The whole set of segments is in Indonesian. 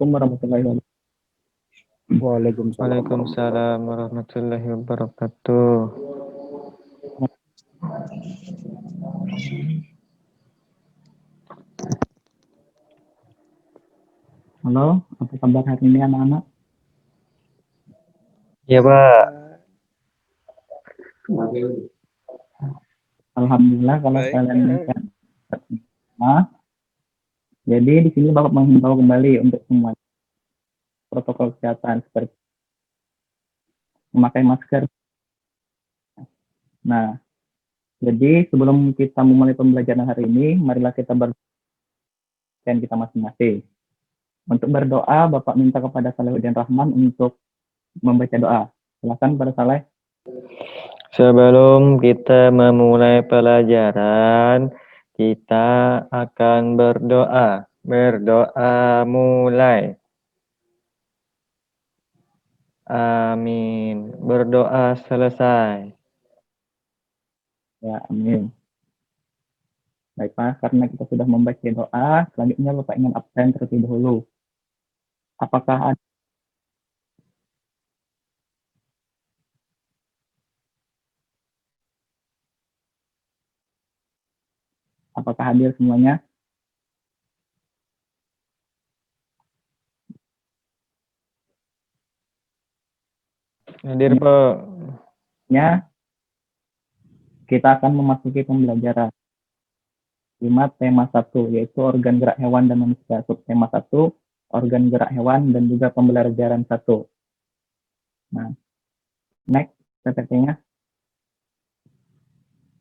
Assalamualaikum warahmatullahi wabarakatuh. Waalaikumsalam Waalaikumsalam warahmatullahi wabarakatuh. Halo, apa kabar hari ini anak-anak? Ya, Pak. Alhamdulillah kalau Baik. kalian sehat. Nah, jadi di sini Bapak menghimbau kembali untuk semua protokol kesehatan seperti memakai masker. Nah, jadi sebelum kita memulai pembelajaran hari ini, marilah kita berdoa kita masing-masing. Untuk berdoa, Bapak minta kepada Salehuddin Rahman untuk membaca doa. Silakan pada Saleh. Sebelum kita memulai pelajaran, kita akan berdoa. Berdoa mulai. Amin. Berdoa selesai. Ya, amin. Baik Pak, karena kita sudah membaca doa, selanjutnya Bapak ingin absen terlebih dahulu. Apakah hadir semuanya? Hadir, Pak. Ya, kita akan memasuki pembelajaran. 5 tema 1, yaitu organ gerak hewan dan manusia. Subtema 1, organ gerak hewan dan juga pembelajaran 1. Nah, next PPT-nya.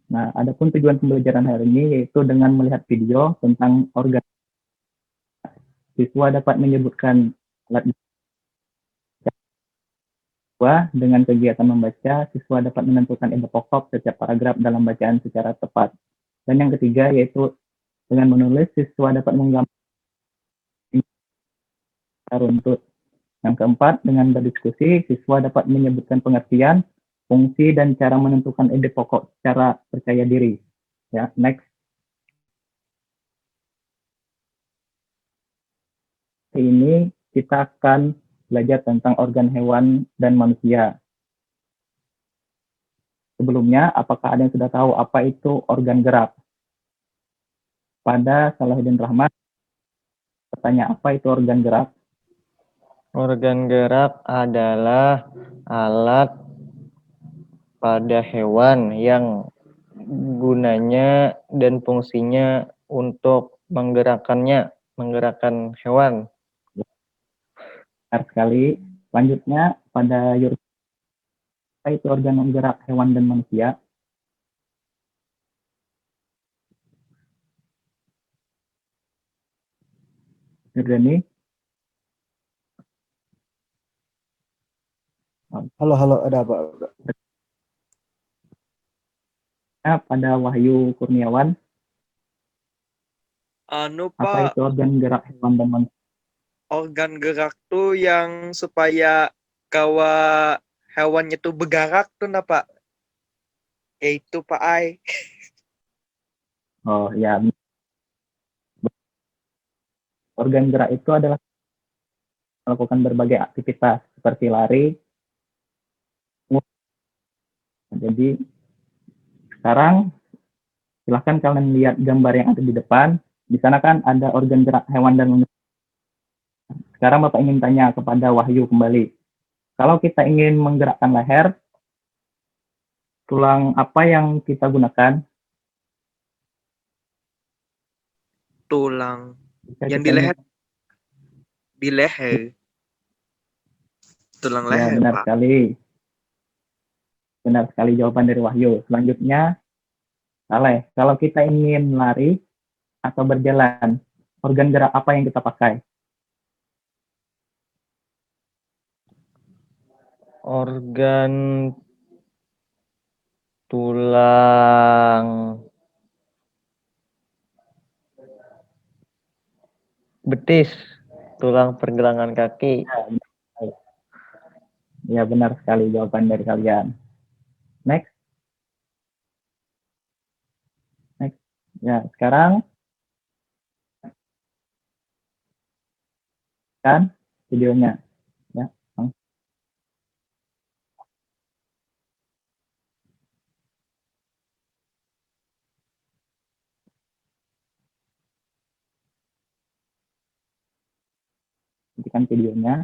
Nah, adapun tujuan pembelajaran hari ini yaitu dengan melihat video tentang organ. Siswa dapat menyebutkan alat siswa dengan kegiatan membaca, siswa dapat menentukan ide pokok setiap paragraf dalam bacaan secara tepat. Dan yang ketiga yaitu dengan menulis, siswa dapat menggambar runtut. Yang keempat, dengan berdiskusi, siswa dapat menyebutkan pengertian, fungsi, dan cara menentukan ide pokok secara percaya diri. Ya, next. Ini kita akan belajar tentang organ hewan dan manusia. Sebelumnya, apakah ada yang sudah tahu apa itu organ gerak? Pada Salahuddin Rahmat, bertanya apa itu organ gerak? Organ gerak adalah alat pada hewan yang gunanya dan fungsinya untuk menggerakkan hewan. Benar sekali. Selanjutnya, pada apa itu organ gerak hewan dan manusia? Yurdani? Halo, ada apa? Pada Wahyu Kurniawan, Anu apa Pak, itu organ gerak hewan dan manusia? organ gerak tuh yang supaya kawa hewannya tuh bergerak tuh nah Pak. Yaitu Pak Ai. Oh ya, organ gerak itu adalah melakukan berbagai aktivitas seperti lari. Jadi sekarang silahkan kalian lihat gambar yang ada di depan. Di sana kan ada organ gerak hewan dan manusia. Sekarang Bapak ingin tanya kepada Wahyu kembali. Kalau kita ingin menggerakkan leher, tulang apa yang kita gunakan? Tulang Jika yang kita ingin, di leher. Tulang ya leher benar Pak. sekali. Benar sekali jawaban dari Wahyu. Selanjutnya, Saleh, kalau kita ingin lari atau berjalan, organ gerak apa yang kita pakai? Organ tulang betis, tulang pergelangan kaki. Ya benar sekali jawaban dari kalian. Next. Next. Ya, sekarang Kan videonya ya. Hentikan videonya.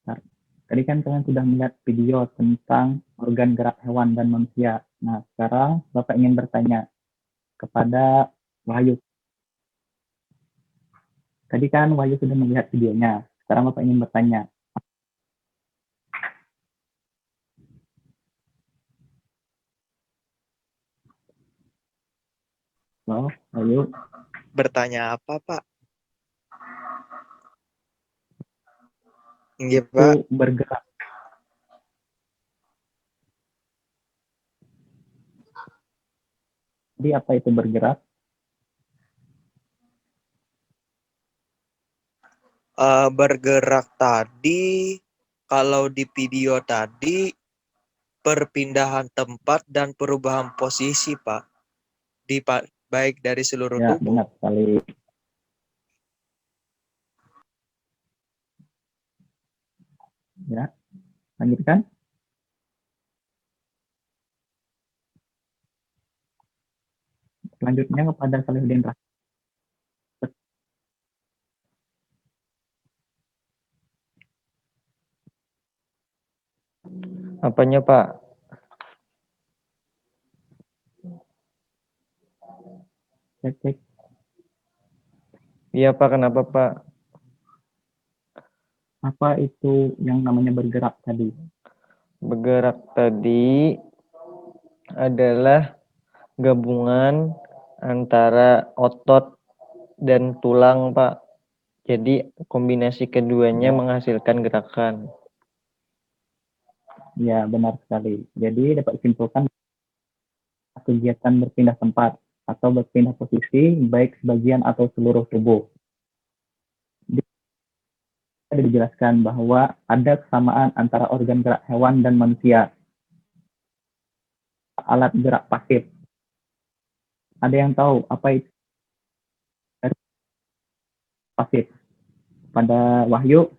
Nah, tadi kan kalian sudah melihat video tentang organ gerak hewan dan manusia. Nah, sekarang Bapak ingin bertanya kepada Wahyu. Tadi kan Wahyu sudah melihat videonya. Sekarang Bapak ingin bertanya. Halo, Wahyu. Bertanya apa, Pak? Iya, Itu Pak. bergerak. Jadi apa itu bergerak? Bergerak tadi, kalau di video tadi, perpindahan tempat dan perubahan posisi, Pak. Baik dari seluruh Ya, tubuh. benar sekali. Ya, lanjutkan. Selanjutnya kepada Salihuddin Rahmat. Apanya, Pak? Cek, cek. Iya, Pak. Kenapa, Pak? Apa itu yang namanya bergerak tadi? Bergerak tadi adalah gabungan antara otot dan tulang, Pak. Jadi kombinasi keduanya Ya. menghasilkan gerakan. Ya, benar sekali. Jadi dapat disimpulkan kegiatan berpindah tempat atau berpindah posisi baik sebagian atau seluruh tubuh. Ada dijelaskan bahwa ada kesamaan antara organ gerak hewan dan manusia. Alat gerak pasif. Ada yang tahu apa itu pasif? Pada Wahyu,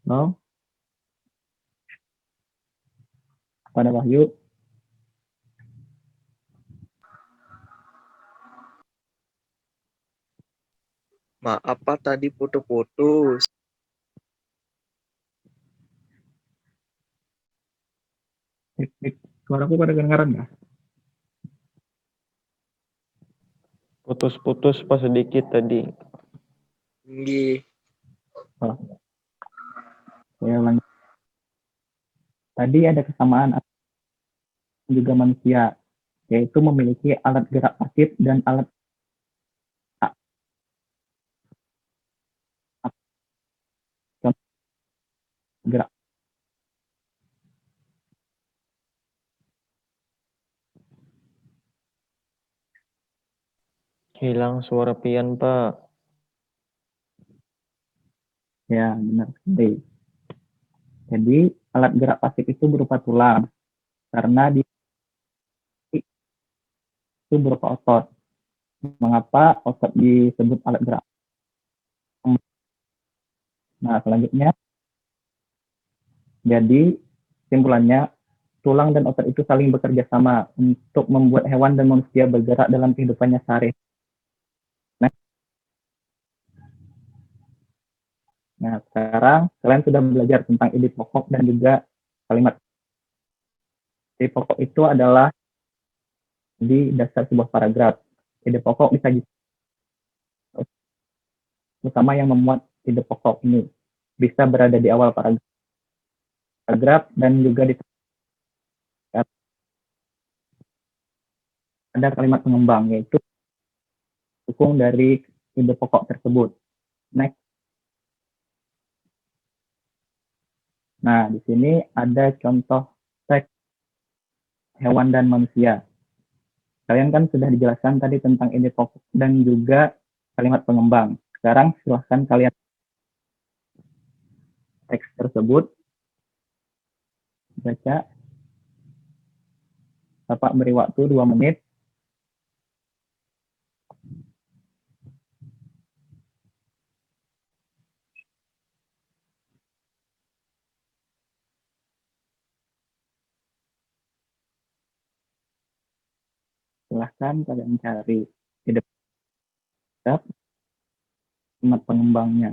no? Pada Wahyu, Maaf, Pak, tadi putus-putus. Suaraku pada kedengaran nggak? Putus-putus pas sedikit tadi. Nggih. Oh, saya ulangi. Tadi ada kesamaan juga manusia, yaitu memiliki alat gerak pasif dan alat gerak. Hilang suara Pian, Pak. Ya, benar sekali. Jadi, alat gerak pasif itu berupa tulang, karena di itu berupa otot. Mengapa otot disebut alat gerak? Nah, selanjutnya, jadi simpulannya, tulang dan otot itu saling bekerja sama untuk membuat hewan dan manusia bergerak dalam kehidupannya sehari. Nah, sekarang kalian sudah belajar tentang ide pokok dan juga kalimat. Ide pokok itu adalah di dasar sebuah paragraf. Ide pokok bisa utama yang memuat ide pokok ini bisa berada di awal paragraf dan juga di ada kalimat pengembang, yaitu dukung dari ide pokok tersebut. Next. Nah, di sini ada contoh teks hewan dan manusia. Kalian kan sudah dijelaskan tadi tentang ide pokok dan juga kalimat pengembang. Sekarang silahkan kalian teks tersebut baca. Bapak beri waktu 2 menit. Silahkan kalian cari ide pokok, kalimat pengembangnya.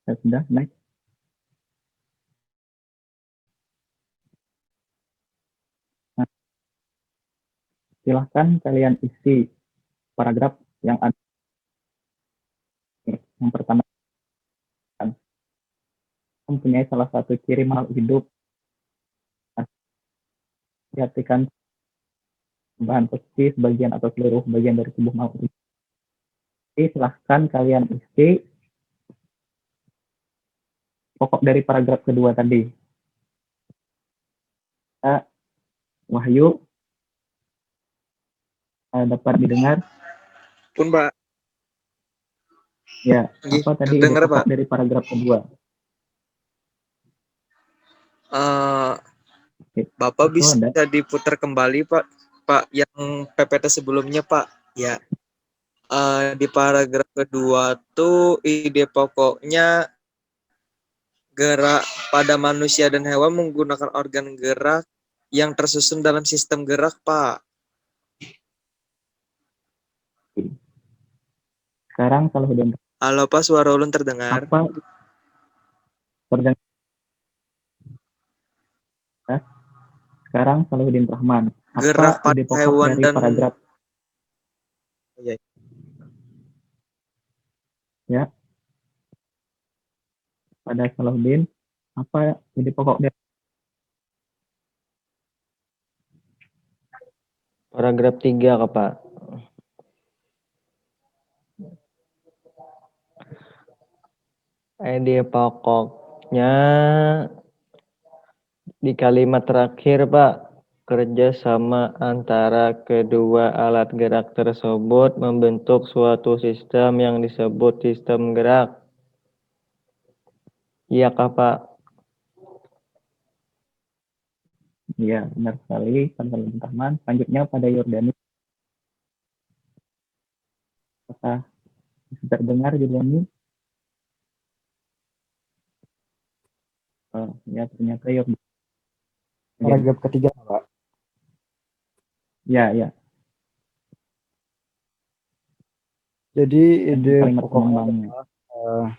Sudah, next. Nah, silahkan kalian isi paragraf yang ada. Yang pertama, mempunyai salah satu ciri makhluk hidup. Perhatikan bahan posisi sebagian atau seluruh bagian dari tubuh makhluk hidup. Jadi, silahkan kalian isi pokok dari paragraf kedua tadi. Wahyu, dapat didengar? Pun, Pak. Ya, Nggih, apa tadi ide kedengar, pokok Pak. dari paragraf kedua? Bapak Itu bisa ada. diputar kembali, Pak. Pak, yang PPT sebelumnya, Pak. Ya. Di paragraf kedua tuh ide pokoknya gerak pada manusia dan hewan menggunakan organ gerak yang tersusun dalam sistem gerak, Pak. Sekarang kalau sudah Halo, Pak, suara ulun terdengar. apa terdengar? Sekarang Salahuddin Rahman. Gerak Apa ide pada pokok hewan dari dan paragraf? ya, Ya, pada Salahuddin, apa ide pokok dari Paragraf 3, Pak. Ide pokoknya di kalimat terakhir, Pak. Kerja sama antara kedua alat gerak tersebut membentuk suatu sistem yang disebut sistem gerak. Iya, Pak? Iya, benar sekali. Pada Saladin Rahman. Selanjutnya pada Yordani. Apakah bisa terdengar Yordani? Oh, ya, ternyata Yordani. Paragraf ketiga, Pak. Ya, ya. Jadi ide Kalimat pokoknya pengembangnya. adalah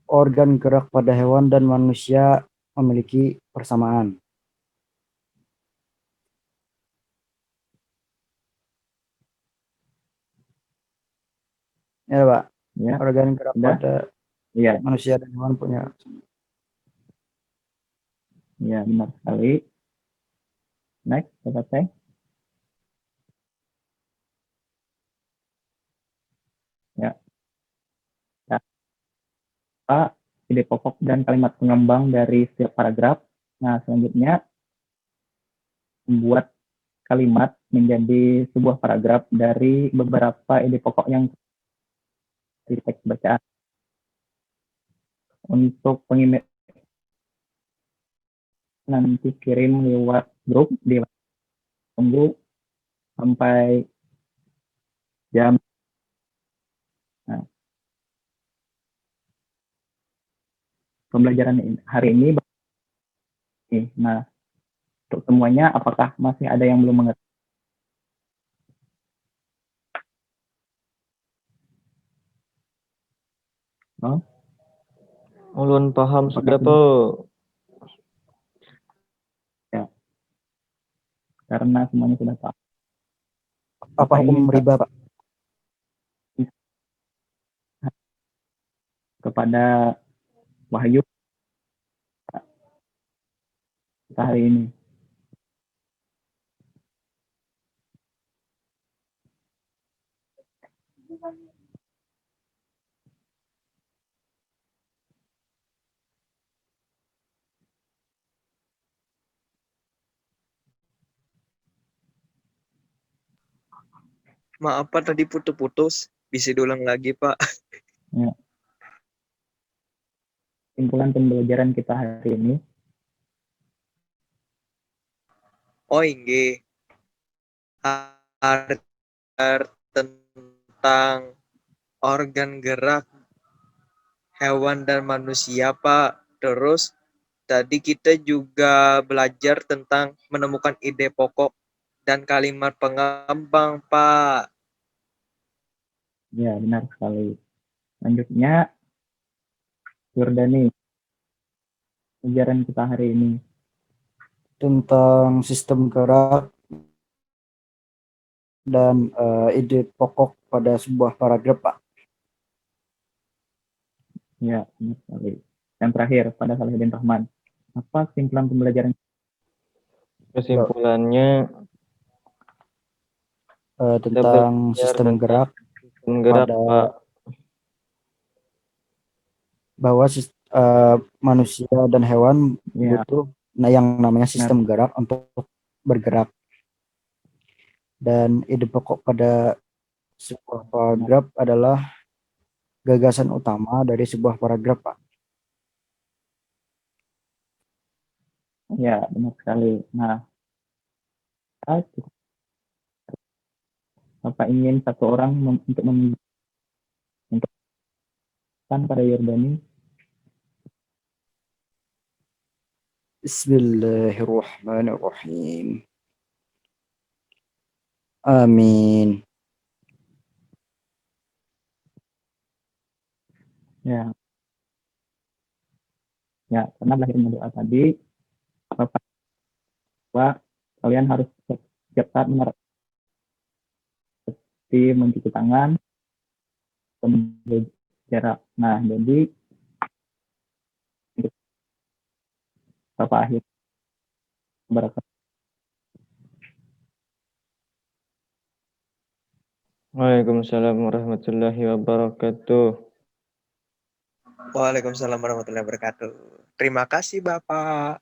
organ gerak pada hewan dan manusia memiliki persamaan. Ya, Pak. Ya, Organ gerak sudah. pada Iya, manusia dan hewan punya. ya, benar sekali. Next, Bapak Teh. Ya. Ya. Apa ide pokok dan kalimat pengembang dari setiap paragraf. Nah, selanjutnya membuat kalimat menjadi sebuah paragraf dari beberapa ide pokok yang di teks bacaan. Untuk pengemail nanti kirim lewat grup, tunggu sampai jam. Nah, pembelajaran hari ini. Nah, untuk semuanya, apakah masih ada yang belum mengerti? Oh, Ulun paham apakah sudah, sudah? Po. Ya, karena semuanya sudah tahu. Apa hukum riba, Pak? Kepada Wahyu kita hari ini. Maaf Pak, tadi putus-putus. Bisa diulang lagi Pak. Ya. Simpulan pembelajaran kita hari ini. Oh inggih. Tentang organ gerak hewan dan manusia Pak. Terus tadi kita juga belajar tentang menemukan ide pokok dan kalimat pengembang Pak. Ya, benar sekali. Selanjutnya, Yordani, pelajaran kita hari ini. Tentang sistem gerak dan ide pokok pada sebuah paragraf, Pak. Ya, benar sekali. Yang terakhir, pada Salahuddin Rahman. Apa kesimpulan pembelajaran? Kesimpulannya Tentang belajar sistem tentang gerak sistem gerak, pada Pak. bahwa manusia dan hewan Ya, butuh yang namanya sistem gerak untuk bergerak. Dan ide pokok pada sebuah paragraf adalah gagasan utama dari sebuah paragraf, Pak. ya, benar sekali. Nah, Bapak ingin satu orang untuk pada Yordani. Bismillahirrahmanirrahim. Amin. Ya, ya, karena lahirnya doa tadi, Bapak, kalian harus setiap saat mencuci tangan, menjaga jarak. Nah, jadi Bapak akhir berkata. Waalaikumsalam warahmatullahi wabarakatuh. Waalaikumsalam warahmatullahi wabarakatuh. Terima kasih Bapak.